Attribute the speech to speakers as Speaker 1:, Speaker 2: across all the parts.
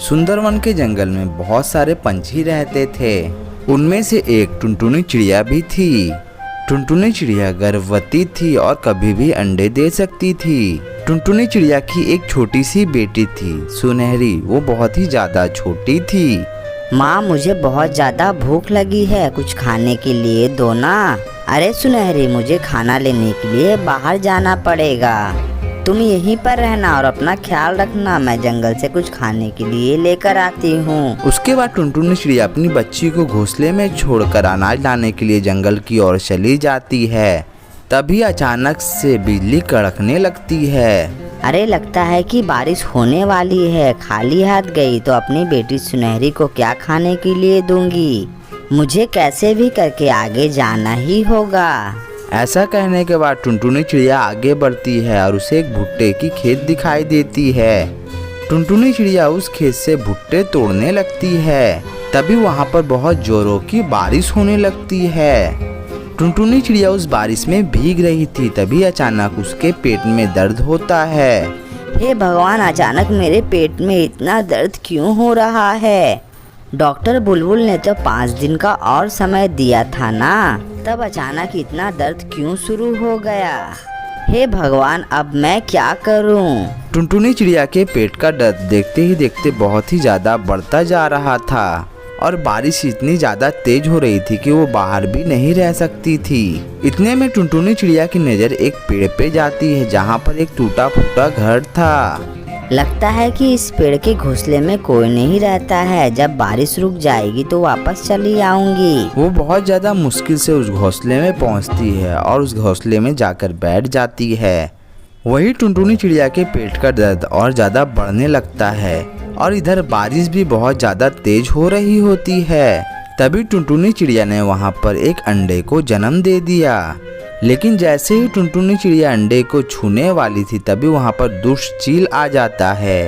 Speaker 1: सुंदरवन के जंगल में बहुत सारे पंछी रहते थे। उनमें से एक टुनटुनी चिड़िया भी थी। टुनटुनी चिड़िया गर्भवती थी और कभी भी अंडे दे सकती थी। टुनटुनी चिड़िया की एक छोटी सी बेटी थी, सुनहरी। वो बहुत ही ज्यादा छोटी थी।
Speaker 2: माँ, मुझे बहुत ज्यादा भूख लगी है, कुछ खाने के लिए दो ना। अरे सुनहरी, मुझे खाना लेने के लिए बाहर जाना पड़ेगा। तुम यहीं पर रहना और अपना ख्याल रखना, मैं जंगल से कुछ खाने के लिए लेकर आती हूँ।
Speaker 1: उसके बाद टुनटुनी चिड़िया अपनी बच्ची को घोंसले में छोड़कर अनाज लाने के लिए जंगल की ओर चली जाती है। तभी अचानक से बिजली कड़कने लगती है।
Speaker 2: अरे, लगता है कि बारिश होने वाली है। खाली हाथ गई तो अपनी बेटी सुनहरी को क्या खाने के लिए दूंगी। मुझे कैसे भी करके आगे जाना ही होगा।
Speaker 1: ऐसा कहने के बाद टुनटुनी चिड़िया आगे बढ़ती है और उसे एक भुट्टे की खेत दिखाई देती है। टुनटुनी चिड़िया उस खेत से भुट्टे तोड़ने लगती है। तभी वहाँ पर बहुत जोरों की बारिश होने लगती है। टुनटुनी चिड़िया उस बारिश में भीग रही थी। तभी अचानक उसके पेट में दर्द होता है।
Speaker 2: हे भगवान, अचानक मेरे पेट में इतना दर्द क्यों हो रहा है? डॉक्टर बुलबुल ने तो 5 दिन का और समय दिया था ना, तब अचानक इतना दर्द क्यों शुरू हो गया? हे भगवान, अब मैं क्या करूं?
Speaker 1: टुनटुनी चिड़िया के पेट का दर्द देखते ही देखते बहुत ही ज्यादा बढ़ता जा रहा था और बारिश इतनी ज्यादा तेज हो रही थी कि वो बाहर भी नहीं रह सकती थी। इतने में टुनटुनी चिड़िया की नज़र एक पेड़ पे जाती है, जहाँ पर एक टूटा फूटा घर था।
Speaker 2: लगता है कि इस पेड़ के घोंसले में कोई नहीं रहता है। जब बारिश रुक जाएगी तो वापस चली आऊंगी।
Speaker 1: वो बहुत ज्यादा मुश्किल से उस घोंसले में पहुंचती है और उस घोंसले में जाकर बैठ जाती है। वही टुनटुनी चिड़िया के पेट का दर्द और ज्यादा बढ़ने लगता है और इधर बारिश भी बहुत ज्यादा तेज हो रही होती है। तभी टुनटुनी चिड़िया ने वहाँ पर एक अंडे को जन्म दे दिया। लेकिन जैसे ही टुनटुनी चिड़िया अंडे को छूने वाली थी, तभी वहाँ पर दुष्ट चील आ जाता है।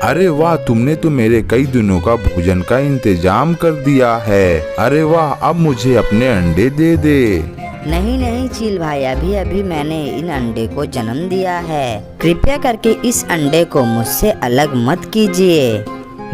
Speaker 3: अरे वाह, तुमने तो मेरे कई दिनों का भोजन का इंतजाम कर दिया है। अरे वाह, अब मुझे अपने अंडे दे दे।
Speaker 2: नहीं चील भाई, अभी अभी मैंने इन अंडे को जन्म दिया है। कृपया करके इस अंडे को मुझसे अलग मत कीजिए।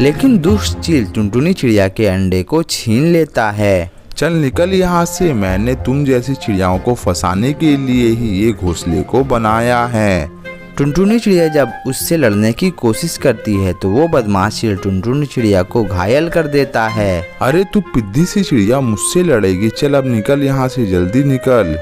Speaker 1: लेकिन दुष्ट चील टुनटुनी चिड़िया के अंडे को छीन लेता है।
Speaker 3: चल निकल यहाँ से, मैंने तुम जैसी चिड़ियाओं को फंसाने के लिए ही ये घोंसले को बनाया है।
Speaker 1: टुनटुनी चिड़िया जब उससे लड़ने की कोशिश करती है तो वो बदमाश चील टुनटुनी चिड़िया को घायल कर देता है।
Speaker 3: अरे तू पिद्दी सी चिड़िया मुझसे लड़ेगी? चल अब निकल यहाँ से, जल्दी निकल।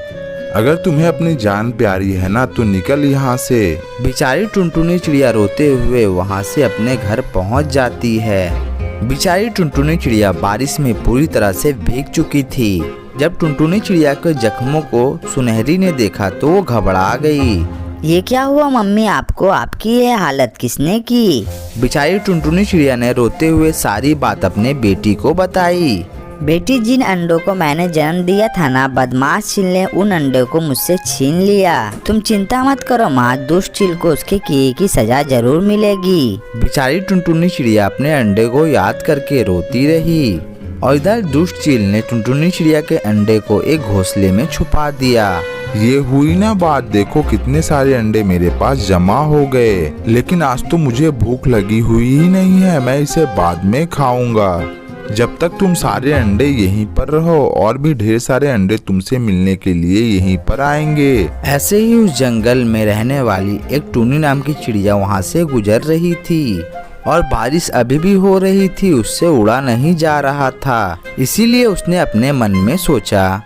Speaker 3: अगर तुम्हें अपनी जान प्यारी है ना तो निकल यहाँ से।
Speaker 1: बेचारी टुनटुनी चिड़िया रोते हुए वहाँ से अपने घर पहुँच जाती है। बेचारी टुनटुनी चिड़िया बारिश में पूरी तरह से भीग चुकी थी। जब टुनटुनी चिड़िया के जख्मों को सुनहरी ने देखा तो वो घबरा गई।
Speaker 2: ये क्या हुआ मम्मी आपको? आपकी ये हालत किसने की?
Speaker 1: बेचारी टुनटुनी चिड़िया ने रोते हुए सारी बात अपने बेटी को बताई।
Speaker 2: बेटी, जिन अंडों को मैंने जन्म दिया था ना, बदमाश चील ने उन अंडों को मुझसे छीन लिया। तुम चिंता मत करो माँ, दुष्ट चील को उसके किए की सजा जरूर मिलेगी।
Speaker 1: बेचारी टुनटुनी चिड़िया अपने अंडे को याद करके रोती रही और इधर दुष्ट चील ने टुनटुनी चिड़िया के अंडे को एक घोंसले में छुपा दिया।
Speaker 3: ये हुई ना बात, देखो कितने सारे अंडे मेरे पास जमा हो गए। लेकिन आज तो मुझे भूख लगी हुई ही नहीं है, मैं इसे बाद में खाऊंगा। जब तक तुम सारे अंडे यहीं पर रहो, और भी ढेर सारे अंडे तुमसे मिलने के लिए यहीं पर आएंगे।
Speaker 1: ऐसे ही उस जंगल में रहने वाली एक टूनी नाम की चिड़िया वहाँ से गुजर रही थी और बारिश अभी भी हो रही थी, उससे उड़ा नहीं जा रहा था। इसीलिए उसने अपने मन में सोचा,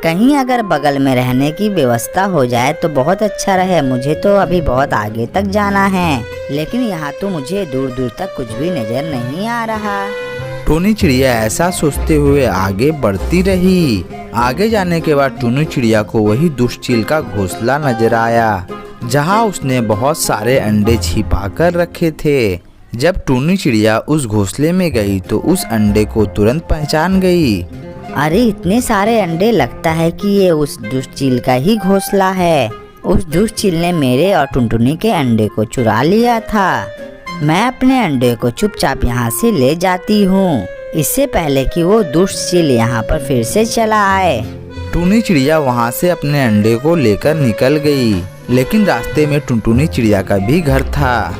Speaker 2: कहीं अगर बगल में रहने की व्यवस्था हो जाए तो बहुत अच्छा रहे। मुझे तो अभी बहुत आगे तक जाना है, लेकिन यहाँ तो मुझे दूर दूर तक कुछ भी नजर नहीं आ रहा।
Speaker 1: टूनी चिड़िया ऐसा सोचते हुए आगे बढ़ती रही। आगे जाने के बाद टूनी चिड़िया को वही दुष्ट चील का घोंसला नजर आया, जहाँ उसने बहुत सारे अंडे छिपा कर रखे थे। जब टूनी चिड़िया उस घोंसले में गई तो उस अंडे को तुरंत पहचान गई।
Speaker 2: अरे इतने सारे अंडे, लगता है कि ये उस दुष्ट चील का ही घोंसला है। उस दुष्ट चील ने मेरे और टुनटुनी के अंडे को चुरा लिया था। मैं अपने अंडे को चुपचाप यहाँ से ले जाती हूँ, इससे पहले कि वो दुष्ट चील यहाँ पर फिर से चला आए।
Speaker 1: टूनी चिड़िया वहाँ से अपने अंडे को लेकर निकल गई, लेकिन रास्ते में टुनटुनी चिड़िया का भी घर था।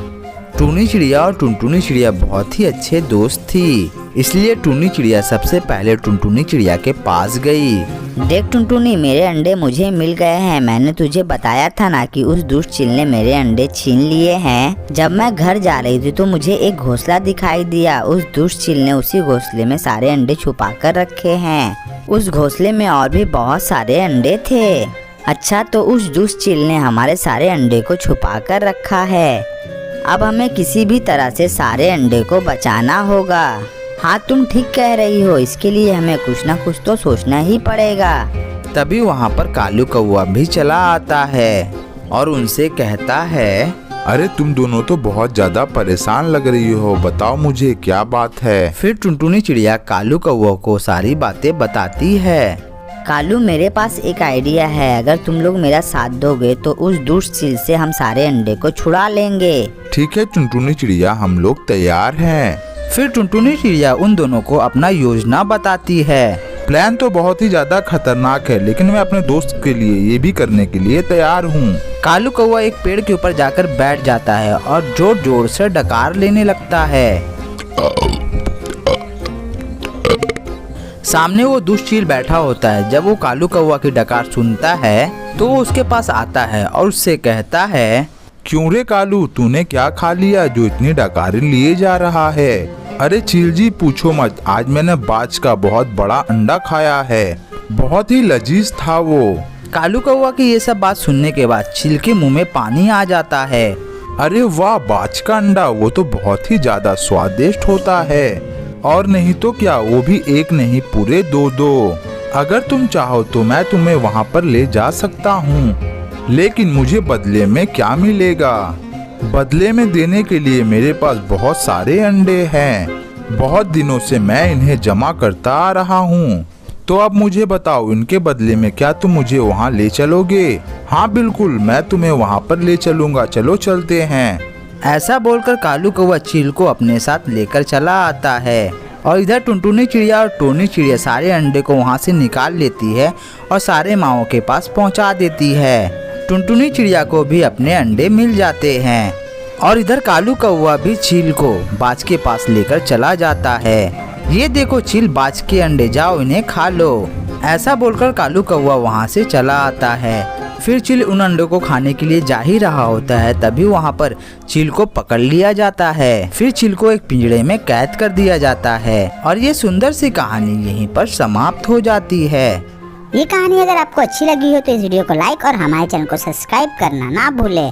Speaker 1: टूनी चिड़िया और टुनटुनी चिड़िया बहुत ही अच्छे दोस्त थी, इसलिए टूनी चिड़िया सबसे पहले टुनटुनी चिड़िया के पास गई।
Speaker 2: देख टुनटुनी, मेरे अंडे मुझे मिल गए हैं। मैंने तुझे बताया था ना कि उस दुष्ट चील ने मेरे अंडे छीन लिए हैं। जब मैं घर जा रही थी तो मुझे एक घोंसला दिखाई दिया। उस दुष्ट चील ने उसी घोंसले में सारे अंडे छुपा कर रखे हैं। उस घोंसले में और भी बहुत सारे अंडे थे। अच्छा, तो उस दुष्ट चील ने हमारे सारे अंडे को छुपा कर रखा है। अब हमें किसी भी तरह से सारे अंडे को बचाना होगा। हाँ, तुम ठीक कह रही हो। इसके लिए हमें कुछ ना कुछ तो सोचना ही पड़ेगा।
Speaker 1: तभी वहाँ पर कालू कौवा भी चला आता है और उनसे कहता है,
Speaker 3: अरे तुम दोनों तो बहुत ज्यादा परेशान लग रही हो, बताओ मुझे क्या बात है।
Speaker 1: फिर टुनटुनी चिड़िया कालू कौवा को सारी बातें बताती है।
Speaker 2: कालू, मेरे पास एक आइडिया है। अगर तुम लोग मेरा साथ दोगे तो उस दुष्ट चील से हम सारे अंडे को छुड़ा लेंगे।
Speaker 3: ठीक है टुनटुनी चिड़िया, हम लोग तैयार हैं।
Speaker 1: फिर टुनटुनी चिड़िया उन दोनों को अपना योजना बताती है।
Speaker 3: प्लान तो बहुत ही ज्यादा खतरनाक है, लेकिन मैं अपने दोस्त के लिए ये भी करने के लिए तैयार हूँ।
Speaker 1: कालू कौवा एक पेड़ के ऊपर जाकर बैठ जाता है और जोर जोर से डकार लेने लगता है। सामने वो दुष्ट चील बैठा होता है। जब वो कालू कौवा की डकार सुनता है तो वो उसके पास आता है और उससे कहता है,
Speaker 3: क्यों रे कालू, तूने क्या खा लिया जो इतनी डकारें लिए जा रहा है? अरे चील जी पूछो मत, आज मैंने बाज का बहुत बड़ा अंडा खाया है, बहुत ही लजीज था वो।
Speaker 1: कालू कौवा की ये सब बात सुनने के बाद चील के मुंह में पानी आ जाता है।
Speaker 3: अरे वाह, बाज का अंडा, वो तो बहुत ही ज्यादा स्वादिष्ट होता है। और नहीं तो क्या, वो भी एक नहीं पूरे दो। अगर तुम चाहो तो मैं तुम्हें वहाँ पर ले जा सकता हूँ, लेकिन मुझे बदले में क्या मिलेगा? बदले में देने के लिए मेरे पास बहुत सारे अंडे हैं। बहुत दिनों से मैं इन्हें जमा करता आ रहा हूँ। तो अब मुझे बताओ, इनके बदले में क्या तुम मुझे वहाँ ले चलोगे? हाँ बिल्कुल, मैं तुम्हें वहाँ पर ले चलूँगा, चलो चलते हैं।
Speaker 1: ऐसा बोलकर कालू कौवा चील को अपने साथ लेकर चला आता है और इधर टुनटुनी चिड़िया और टोनी चिड़िया सारे अंडे को वहाँ से निकाल लेती है और सारे माओं के पास पहुँचा देती है। टुनटुनी चिड़िया को भी अपने अंडे मिल जाते हैं और इधर कालू कौवा भी चील को बाज के पास लेकर चला जाता है। ये देखो चील, बाज के अंडे, जाओ इन्हें खा लो। ऐसा बोलकर कालू कौवा वहाँ से चला आता है। फिर चील उन अंडों को खाने के लिए जा ही रहा होता है, तभी वहाँ पर चील को पकड़ लिया जाता है। फिर चील को एक पिंजड़े में कैद कर दिया जाता है और ये सुंदर सी कहानी यहीं पर समाप्त हो जाती है।
Speaker 4: ये कहानी अगर आपको अच्छी लगी हो तो इस वीडियो को लाइक और हमारे चैनल को सब्सक्राइब करना ना भूले।